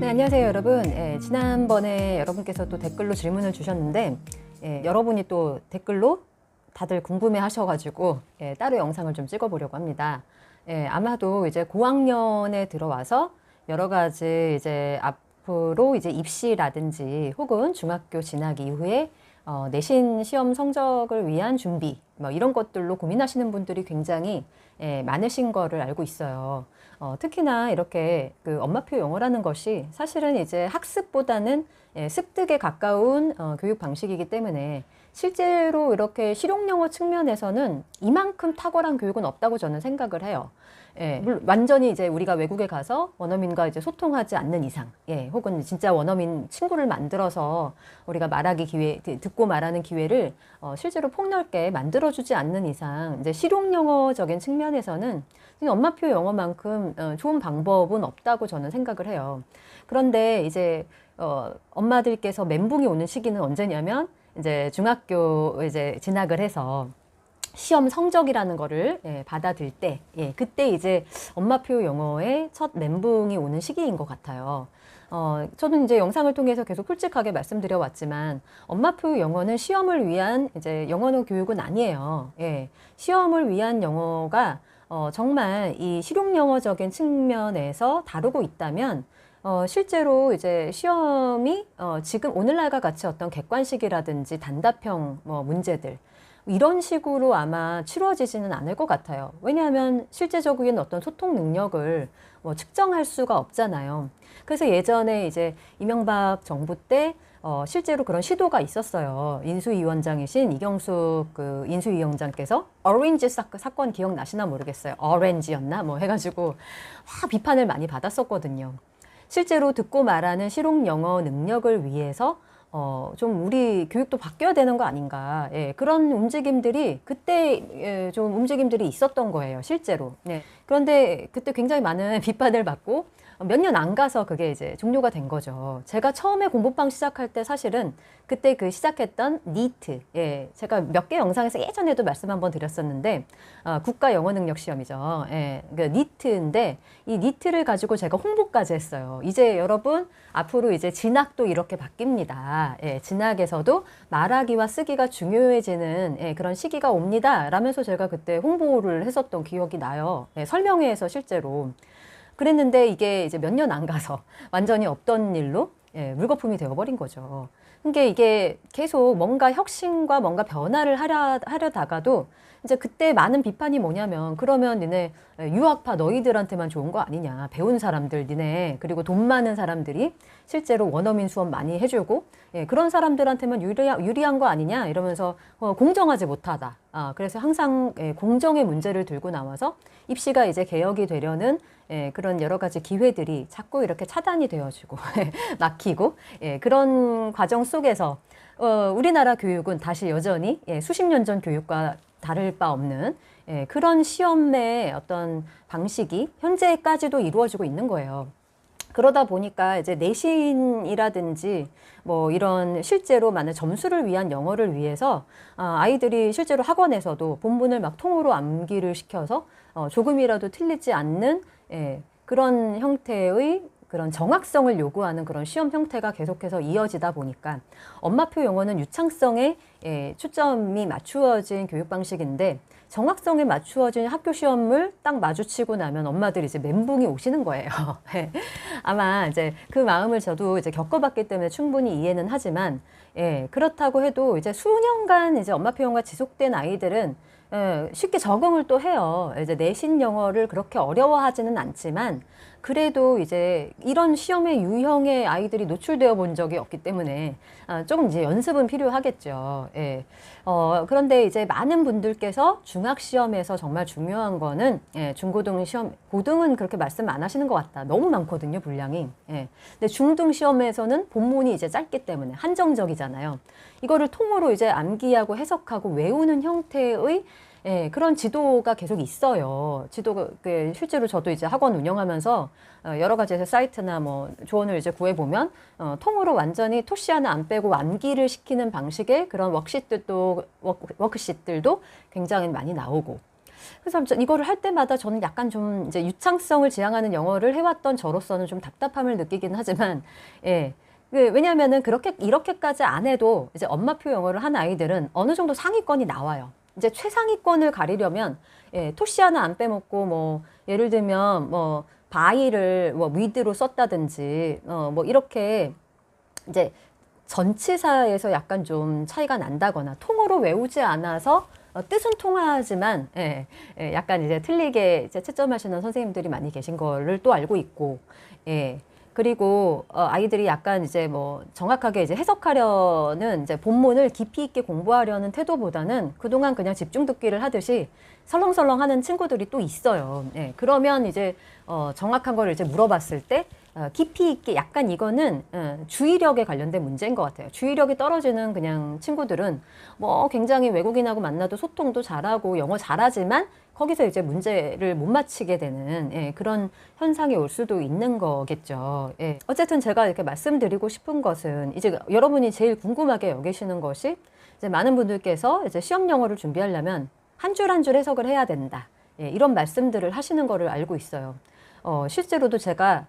네, 안녕하세요 여러분. 지난번에 여러분께서 또 댓글로 질문을 주셨는데 여러분이 또 댓글로 다들 궁금해 하셔가지고 따로 영상을 좀 찍어보려고 합니다. 아마도 이제 고학년에 들어와서 여러 가지 이제 앞으로 이제 입시라든지 혹은 중학교 진학 이후에 내신 시험 성적을 위한 준비 뭐 이런 것들로 고민하시는 분들이 굉장히 많으신 거를 알고 있어요. 특히나 이렇게 그 엄마표 영어라는 것이 사실은 이제 학습보다는 습득에 가까운 교육 방식이기 때문에 실제로 이렇게 실용영어 측면에서는 이만큼 탁월한 교육은 없다고 저는 생각을 해요. 물론 완전히 이제 우리가 외국에 가서 원어민과 이제 소통하지 않는 이상, 혹은 진짜 원어민 친구를 만들어서 우리가 말하기 기회, 듣고 말하는 기회를 실제로 폭넓게 만들어주지 않는 이상, 이제 실용영어적인 측면에서는 엄마표 영어만큼 좋은 방법은 없다고 저는 생각을 해요. 그런데 이제 엄마들께서 멘붕이 오는 시기는 언제냐면 이제 중학교 이제 진학을 해서 시험 성적이라는 거를 받아들 때, 그때 이제 엄마표 영어의 첫 멘붕이 오는 시기인 것 같아요. 저는 이제 영상을 통해서 계속 솔직하게 말씀드려 왔지만 엄마표 영어는 시험을 위한 이제 영어는 교육은 아니에요. 시험을 위한 영어가 정말 이 실용영어적인 측면에서 다루고 있다면 실제로 이제 시험이 지금 오늘날과 같이 어떤 객관식이라든지 단답형 뭐 문제들 이런 식으로 아마 치루어지지는 않을 것 같아요. 왜냐하면 실제적인 어떤 소통 능력을 뭐 측정할 수가 없잖아요. 그래서 예전에 이제 이명박 정부 때 실제로 그런 시도가 있었어요. 인수위원장이신 이경숙 그 인수위원장께서 오렌지 사건 기억나시나 모르겠어요. 오렌지였나 뭐 해가지고 비판을 많이 받았었거든요. 실제로 듣고 말하는 실용영어 능력을 위해서 좀 우리 교육도 바뀌어야 되는 거 아닌가. 그런 움직임들이 그때 좀 움직임들이 있었던 거예요, 실제로. 그런데 그때 굉장히 많은 비판을 받고 몇 년 안 가서 그게 이제 종료가 된 거죠. 제가 처음에 공부방 시작할 때 사실은 그때 그 시작했던 니트, 제가 몇 개 영상에서 예전에도 말씀 한번 드렸었는데 국가 영어 능력 시험이죠. 그 니트인데 이 니트를 가지고 제가 홍보까지 했어요. 이제 여러분 앞으로 이제 진학도 이렇게 바뀝니다. 진학에서도 말하기와 쓰기가 중요해지는 그런 시기가 옵니다. 라면서 제가 그때 홍보를 했었던 기억이 나요. 설명회에서 실제로. 그랬는데 이게 이제 몇 년 안 가서 완전히 없던 일로 물거품이 되어버린 거죠. 그러니까 이게 계속 뭔가 혁신과 뭔가 변화를 하려다가도 이제 그때 많은 비판이 뭐냐면 그러면 니네 유학파 너희들한테만 좋은 거 아니냐. 배운 사람들 니네 그리고 돈 많은 사람들이 실제로 원어민 수업 많이 해주고 그런 사람들한테만 유리한 거 아니냐 이러면서 공정하지 못하다. 그래서 항상 공정의 문제를 들고 나와서 입시가 이제 개혁이 되려는 그런 여러 가지 기회들이 자꾸 이렇게 차단이 되어지고 막히고 그런 과정 속에서 우리나라 교육은 다시 여전히 수십 년 전 교육과 다를 바 없는 그런 시험의 어떤 방식이 현재까지도 이루어지고 있는 거예요. 그러다 보니까 이제 내신이라든지 뭐 이런 실제로 많은 점수를 위한 영어를 위해서 아이들이 실제로 학원에서도 본문을 막 통으로 암기를 시켜서 조금이라도 틀리지 않는 그런 형태의 그런 정확성을 요구하는 그런 시험 형태가 계속해서 이어지다 보니까 엄마표 영어는 유창성에 초점이 맞추어진 교육 방식인데 정확성에 맞추어진 학교 시험을 딱 마주치고 나면 엄마들이 이제 멘붕이 오시는 거예요. 아마 이제 그 마음을 저도 이제 겪어봤기 때문에 충분히 이해는 하지만 그렇다고 해도 이제 수년간 이제 엄마표 영어가 지속된 아이들은 쉽게 적응을 또 해요. 이제 내신 영어를 그렇게 어려워하지는 않지만 그래도 이제 이런 시험의 유형의 아이들이 노출되어 본 적이 없기 때문에 조금 이제 연습은 필요하겠죠. 그런데 이제 많은 분들께서 중학 시험에서 정말 중요한 거는 중고등 시험, 고등은 그렇게 말씀 안 하시는 것 같다. 너무 많거든요, 분량이. 근데 중등 시험에서는 본문이 이제 짧기 때문에 한정적이잖아요. 이거를 통으로 이제 암기하고 해석하고 외우는 형태의 그런 지도가 계속 있어요. 지도가 실제로 저도 이제 학원 운영하면서 여러 가지 사이트나 뭐 조언을 이제 구해보면 통으로 완전히 토시 하나 안 빼고 암기를 시키는 방식의 그런 워크시트들도 굉장히 많이 나오고 그래서 이거를 할 때마다 저는 약간 좀 이제 유창성을 지향하는 영어를 해왔던 저로서는 좀 답답함을 느끼긴 하지만, 예. 왜냐하면은 그렇게, 이렇게까지 안 해도 이제 엄마표 영어를 한 아이들은 어느 정도 상위권이 나와요. 이제 최상위권을 가리려면, 예, 토시 하나 안 빼먹고, 뭐, 예를 들면, 뭐, 바이를 뭐, 위드로 썼다든지, 뭐, 이렇게 이제 전치사에서 약간 좀 차이가 난다거나 통으로 외우지 않아서 뜻은 통하지만 약간 이제 틀리게 이제 채점하시는 선생님들이 많이 계신 거를 또 알고 있고, 예. 그리고 아이들이 약간 이제 뭐 정확하게 이제 해석하려는 이제 본문을 깊이 있게 공부하려는 태도보다는 그동안 그냥 집중 듣기를 하듯이 설렁설렁 하는 친구들이 또 있어요. 예. 그러면 이제 정확한 걸 이제 물어봤을 때 깊이 있게 약간 이거는 주의력에 관련된 문제인 것 같아요. 주의력이 떨어지는 그냥 친구들은 뭐 굉장히 외국인하고 만나도 소통도 잘하고 영어 잘하지만 거기서 이제 문제를 못 맞히게 되는 그런 현상이 올 수도 있는 거겠죠. 예. 어쨌든 제가 이렇게 말씀드리고 싶은 것은 이제 여러분이 제일 궁금하게 여기시는 것이 이제 많은 분들께서 이제 시험 영어를 준비하려면 한 줄 한 줄 해석을 해야 된다. 예, 이런 말씀들을 하시는 거를 알고 있어요. 실제로도 제가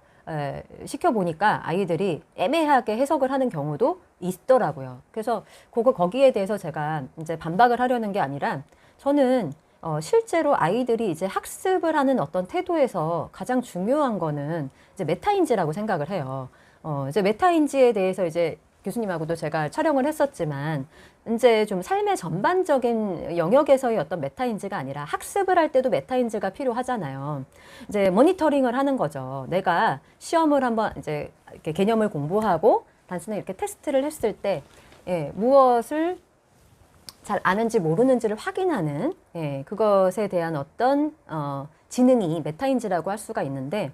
시켜보니까 아이들이 애매하게 해석을 하는 경우도 있더라고요. 그래서 거기에 대해서 제가 이제 반박을 하려는 게 아니라 저는 실제로 아이들이 이제 학습을 하는 어떤 태도에서 가장 중요한 거는 이제 메타인지라고 생각을 해요. 이제 메타인지에 대해서 이제 교수님하고도 제가 촬영을 했었지만 이제 좀 삶의 전반적인 영역에서의 어떤 메타인지가 아니라 학습을 할 때도 메타인지가 필요하잖아요. 이제 모니터링을 하는 거죠. 내가 시험을 한번 이제 이렇게 개념을 공부하고 단순히 이렇게 테스트를 했을 때 무엇을 잘 아는지 모르는지를 확인하는 그것에 대한 어떤 지능이 메타인지라고 할 수가 있는데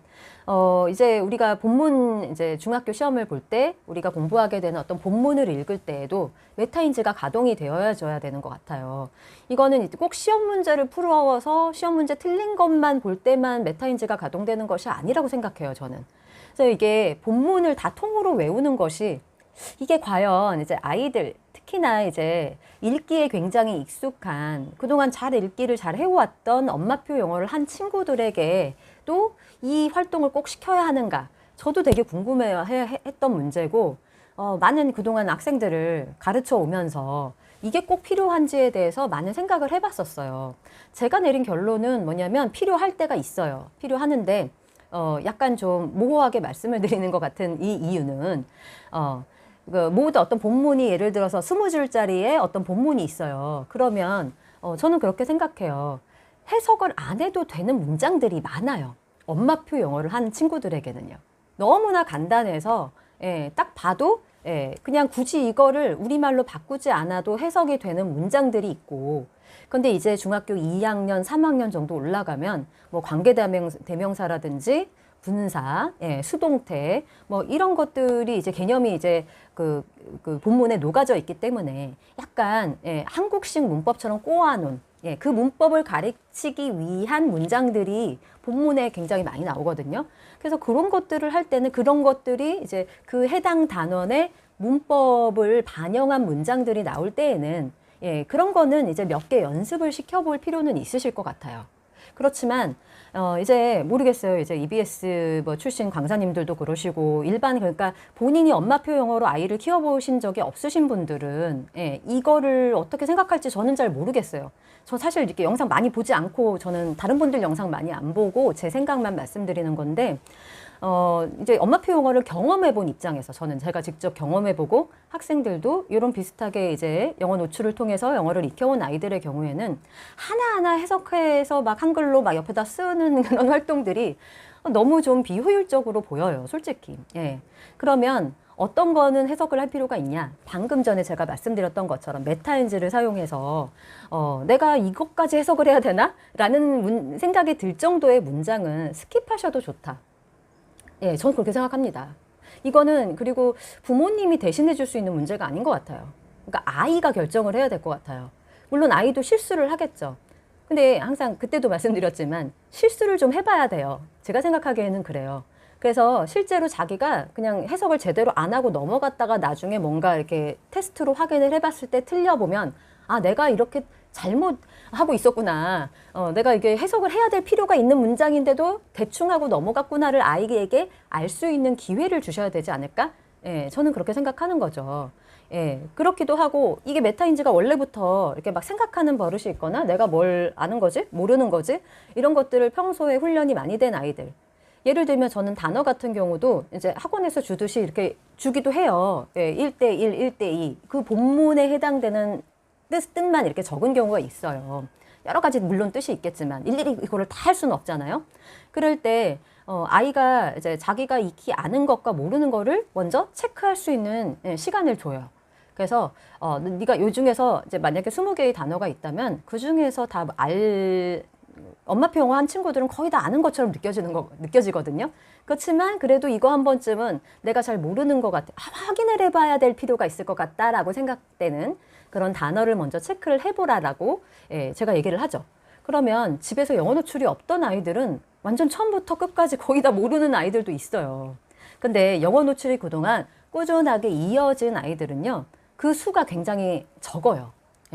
이제 우리가 본문 이제 중학교 시험을 볼 때 우리가 공부하게 되는 어떤 본문을 읽을 때에도 메타인지가 가동이 되어야져야 되는 것 같아요. 이거는 꼭 시험 문제를 풀어서 시험 문제 틀린 것만 볼 때만 메타인지가 가동되는 것이 아니라고 생각해요, 저는. 그래서 이게 본문을 다 통으로 외우는 것이 이게 과연 이제 아이들 특히나 이제 읽기에 굉장히 익숙한 그동안 잘 읽기를 잘 해왔던 엄마표 영어를 한 친구들에게 또 이 활동을 꼭 시켜야 하는가 저도 되게 궁금해했던 문제고 많은 그동안 학생들을 가르쳐 오면서 이게 꼭 필요한지에 대해서 많은 생각을 해봤었어요. 제가 내린 결론은 뭐냐면 필요할 때가 있어요. 필요하는데 약간 좀 모호하게 말씀을 드리는 것 같은 이 이유는 모두 어떤 본문이 예를 들어서 20줄짜리의 어떤 본문이 있어요. 그러면 저는 그렇게 생각해요. 해석을 안 해도 되는 문장들이 많아요. 엄마표 영어를 한 친구들에게는요. 너무나 간단해서 딱 봐도 그냥 굳이 이거를 우리말로 바꾸지 않아도 해석이 되는 문장들이 있고 근데 이제 중학교 2학년, 3학년 정도 올라가면 뭐 관계대명사라든지 분사, 수동태, 뭐 이런 것들이 이제 개념이 이제 그 본문에 녹아져 있기 때문에 약간 한국식 문법처럼 꼬아놓은 그 문법을 가르치기 위한 문장들이 본문에 굉장히 많이 나오거든요. 그래서 그런 것들을 할 때는 그런 것들이 이제 그 해당 단원의 문법을 반영한 문장들이 나올 때에는 그런 거는 이제 몇 개 연습을 시켜볼 필요는 있으실 것 같아요. 그렇지만 이제 모르겠어요. 이제 EBS 뭐 출신 강사님들도 그러시고 일반 그러니까 본인이 엄마표 영어로 아이를 키워보신 적이 없으신 분들은 이거를 어떻게 생각할지 저는 잘 모르겠어요. 저 사실 이렇게 영상 많이 보지 않고 저는 다른 분들 영상 많이 안 보고 제 생각만 말씀드리는 건데 이제 엄마표 영어를 경험해 본 입장에서 저는 제가 직접 경험해 보고 학생들도 이런 비슷하게 이제 영어 노출을 통해서 영어를 익혀온 아이들의 경우에는 하나하나 해석해서 막 한글로 막 옆에다 쓰는 그런 활동들이 너무 좀 비효율적으로 보여요, 솔직히. 그러면 어떤 거는 해석을 할 필요가 있냐? 방금 전에 제가 말씀드렸던 것처럼 메타인지를 사용해서 내가 이것까지 해석을 해야 되나? 라는 생각이 들 정도의 문장은 스킵하셔도 좋다. 저는 그렇게 생각합니다. 이거는 그리고 부모님이 대신해 줄 수 있는 문제가 아닌 것 같아요. 그러니까 아이가 결정을 해야 될 것 같아요. 물론 아이도 실수를 하겠죠. 근데 항상 그때도 말씀드렸지만 실수를 좀 해봐야 돼요. 제가 생각하기에는 그래요. 그래서 실제로 자기가 그냥 해석을 제대로 안 하고 넘어갔다가 나중에 뭔가 이렇게 테스트로 확인을 해봤을 때 틀려보면 아, 내가 이렇게 잘못 하고 있었구나. 내가 이게 해석을 해야 될 필요가 있는 문장인데도 대충 하고 넘어갔구나를 아이에게 알 수 있는 기회를 주셔야 되지 않을까? 예, 저는 그렇게 생각하는 거죠. 예, 그렇기도 하고 이게 메타인지가 원래부터 이렇게 막 생각하는 버릇이 있거나 내가 뭘 아는 거지? 모르는 거지? 이런 것들을 평소에 훈련이 많이 된 아이들. 예를 들면 저는 단어 같은 경우도 이제 학원에서 주듯이 이렇게 주기도 해요. 예, 1대1, 1대2. 그 본문에 해당되는 뜻만 이렇게 적은 경우가 있어요. 여러 가지 물론 뜻이 있겠지만 일일이 이거를 다 할 수는 없잖아요. 그럴 때 아이가 이제 자기가 익히 아는 것과 모르는 거를 먼저 체크할 수 있는 시간을 줘요. 그래서 네가 요 중에서 이제 만약에 20개의 단어가 있다면 그 중에서 다 엄마표 영어 한 친구들은 거의 다 아는 것처럼 느껴지거든요. 그렇지만 그래도 이거 한 번쯤은 내가 잘 모르는 것 같아. 확인을 해봐야 될 필요가 있을 것 같다라고 생각되는 그런 단어를 먼저 체크를 해보라라고 제가 얘기를 하죠. 그러면 집에서 영어 노출이 없던 아이들은 완전 처음부터 끝까지 거의 다 모르는 아이들도 있어요. 근데 영어 노출이 그동안 꾸준하게 이어진 아이들은요, 그 수가 굉장히 적어요.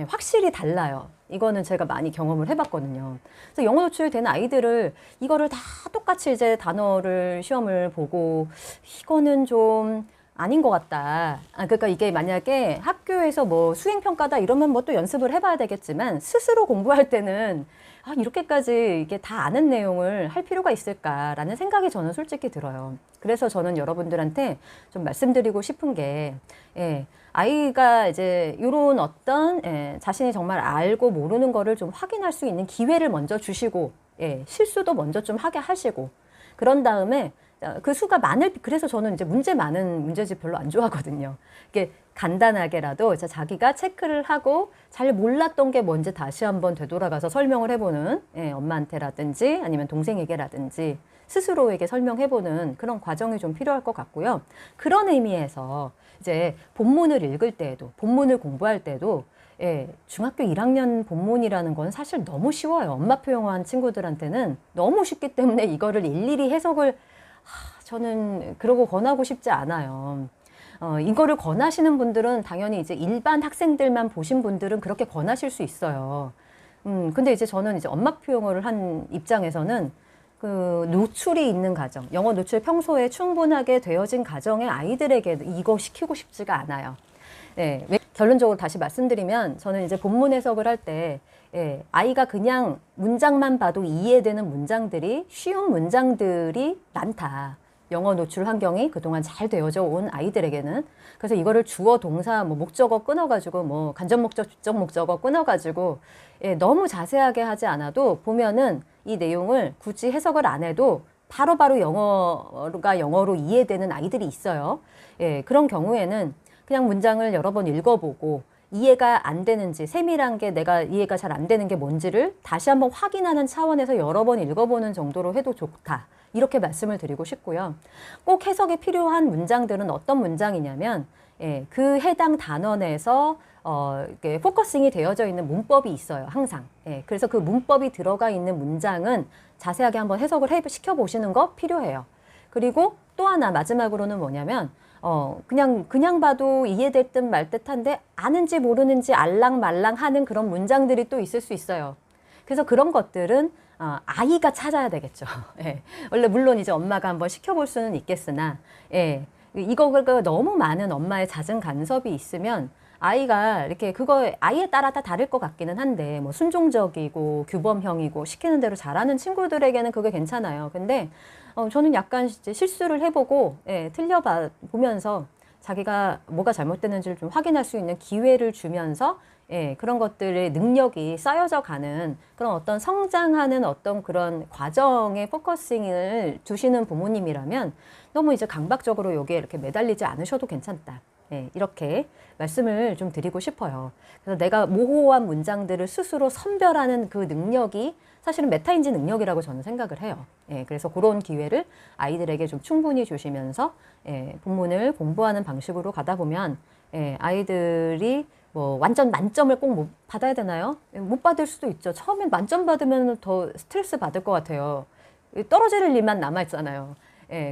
확실히 달라요. 이거는 제가 많이 경험을 해봤거든요. 그래서 영어 노출된 아이들을 이거를 다 똑같이 이제 단어를 시험을 보고 이거는 좀 아닌 것 같다. 그러니까 이게 만약에 학교에서 뭐 수행평가다 이러면 뭐 또 연습을 해봐야 되겠지만 스스로 공부할 때는 이렇게까지 이게 다 아는 내용을 할 필요가 있을까라는 생각이 저는 솔직히 들어요. 그래서 저는 여러분들한테 좀 말씀드리고 싶은 게, 아이가 이제 이런 어떤 자신이 정말 알고 모르는 거를 좀 확인할 수 있는 기회를 먼저 주시고, 실수도 먼저 좀 하게 하시고, 그런 다음에 그 수가 그래서 저는 이제 문제 많은 문제집 별로 안 좋아하거든요. 이게 간단하게라도 자기가 체크를 하고 잘 몰랐던 게 뭔지 다시 한번 되돌아가서 설명을 해보는, 엄마한테라든지 아니면 동생에게라든지 스스로에게 설명해보는 그런 과정이 좀 필요할 것 같고요. 그런 의미에서 이제 본문을 읽을 때에도, 본문을 공부할 때도 중학교 1학년 본문이라는 건 사실 너무 쉬워요. 엄마표 영어한 친구들한테는 너무 쉽기 때문에 이거를 일일이 해석을 저는 그러고 권하고 싶지 않아요. 이거를 권하시는 분들은 당연히 이제 일반 학생들만 보신 분들은 그렇게 권하실 수 있어요. 근데 이제 저는 이제 엄마표 영어를 한 입장에서는 그 노출이 있는 가정, 영어 노출 평소에 충분하게 되어진 가정의 아이들에게 이거 시키고 싶지가 않아요. 결론적으로 다시 말씀드리면 저는 이제 본문 해석을 할 때 아이가 그냥 문장만 봐도 이해되는 문장들이 쉬운 문장들이 많다. 영어 노출 환경이 그동안 잘 되어져 온 아이들에게는. 그래서 이거를 주어, 동사, 뭐 목적어 끊어가지고 뭐 간접 목적, 주적 목적어 끊어가지고 너무 자세하게 하지 않아도 보면은 이 내용을 굳이 해석을 안 해도 바로바로 영어가 영어로 이해되는 아이들이 있어요. 그런 경우에는 그냥 문장을 여러 번 읽어보고 이해가 안 되는지, 세밀한 게 내가 이해가 잘 안 되는 게 뭔지를 다시 한번 확인하는 차원에서 여러 번 읽어보는 정도로 해도 좋다. 이렇게 말씀을 드리고 싶고요. 꼭 해석이 필요한 문장들은 어떤 문장이냐면 그 해당 단어 내에서 이렇게 포커싱이 되어져 있는 문법이 있어요. 항상. 그래서 그 문법이 들어가 있는 문장은 자세하게 한번 해석을 시켜보시는 거 필요해요. 그리고 또 하나 마지막으로는 뭐냐면 그냥 봐도 이해될 듯 말 듯한데 아는지 모르는지 알랑말랑 하는 그런 문장들이 또 있을 수 있어요. 그래서 그런 것들은 아이가 찾아야 되겠죠. 원래 물론 이제 엄마가 한번 시켜볼 수는 있겠으나 이거가 너무 많은 엄마의 잦은 간섭이 있으면 아이가 이렇게 그거 아이에 따라 다 다를 것 같기는 한데 뭐 순종적이고 규범형이고 시키는 대로 잘하는 친구들에게는 그게 괜찮아요. 근데 저는 약간 이제 실수를 해보고 보면서 자기가 뭐가 잘못됐는지를 좀 확인할 수 있는 기회를 주면서 그런 것들의 능력이 쌓여져 가는 그런 어떤 성장하는 어떤 그런 과정에 포커싱을 두시는 부모님이라면 너무 이제 강박적으로 여기에 이렇게 매달리지 않으셔도 괜찮다. 이렇게 말씀을 좀 드리고 싶어요. 그래서 내가 모호한 문장들을 스스로 선별하는 그 능력이 사실은 메타인지 능력이라고 저는 생각을 해요. 그래서 그런 기회를 아이들에게 좀 충분히 주시면서 본문을 공부하는 방식으로 가다 보면 아이들이 뭐 완전 만점을 꼭 못 받아야 되나요? 못 받을 수도 있죠. 처음엔 만점 받으면 더 스트레스 받을 것 같아요. 떨어질 일만 남아있잖아요.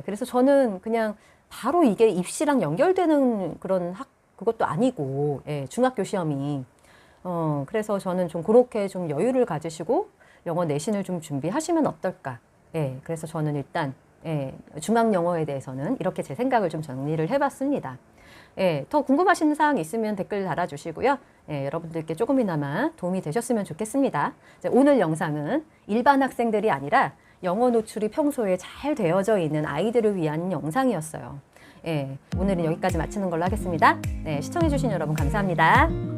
그래서 저는 그냥 바로 이게 입시랑 연결되는 그런 그것도 아니고, 중학교 시험이. 그래서 저는 좀 그렇게 좀 여유를 가지시고 영어 내신을 좀 준비하시면 어떨까. 예, 그래서 저는 일단 중앙 영어에 대해서는 이렇게 제 생각을 좀 정리를 해봤습니다. 예, 더 궁금하신 사항 있으면 댓글 달아주시고요. 예, 여러분들께 조금이나마 도움이 되셨으면 좋겠습니다. 오늘 영상은 일반 학생들이 아니라 영어 노출이 평소에 잘 되어져 있는 아이들을 위한 영상이었어요. 예, 오늘은 여기까지 마치는 걸로 하겠습니다. 네, 시청해주신 여러분 감사합니다.